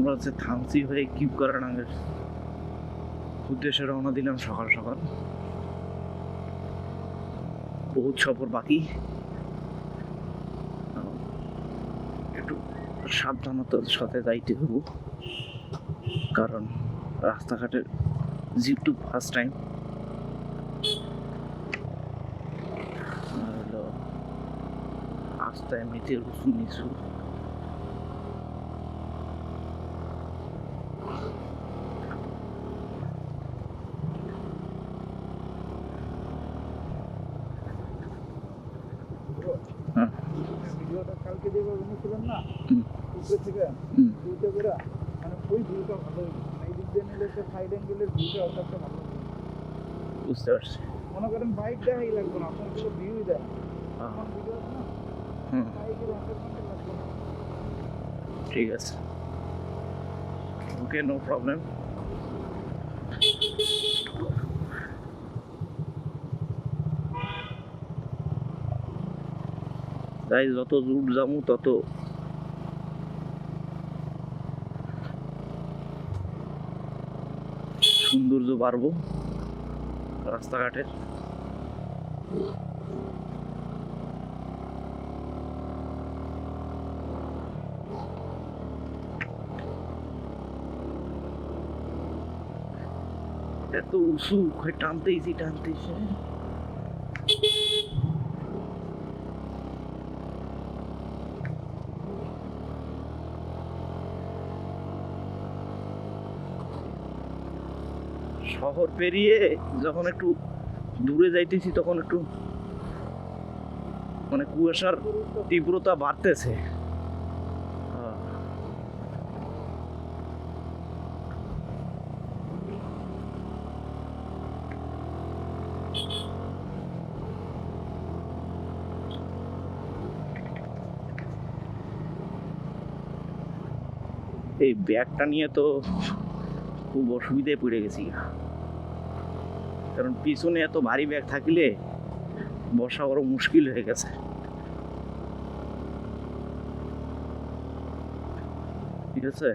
আমরা হচ্ছে থানচি হয়ে কিউকারানাঙের উদ্দেশ্যে রওনা দিলাম সকাল সকাল। বহুত সফর বাকি, একটু সাবধানতার সাথে যাইতে হবো, কারণ রাস্তাঘাটের যেহেতু ফার্স্ট টাইম রাস্তা এমনিতে উঁচু নিচু। ভিডিওটা কালকে যেভাবে নিয়েছিলেন না উপরে থেকে ভিউটা করে, মানে ওই ভিউটা ভালো হয়েছে, মানে এই দিক দিয়ে নিলে সাইড অ্যাঙ্গেলের ভিউটা ওটা একটা ভালো হয়েছে। বুঝতে পারছি। মনে করেন বাইক দেখাই লাগবে না, আপনার পুরো ভিউই দেয় এখন ভিডিও আছে না, বাইকের অ্যাটাচমেন্ট লাগবে না। ঠিক আছে, ওকে, নো প্রবলেম। তাই যত দূর যাবো তত সৌন্দর্য বাড়বো রাস্তাঘাটের। এত উঁচু টানতেইছি টানতেইছি। শহর পেরিয়ে যখন একটু দূরে যাইতেছি তখন একটু মানে কুয়াশার তীব্রতা বাড়তেছে। এই ব্যাগটা নিয়ে তো খুব অসুবিধায় পড়ে গেছি, কারণ পিছনে এত ভারী ব্যাগ থাকলে বসা বড় মুশকিল হয়ে গেছে। ঠিক আছে,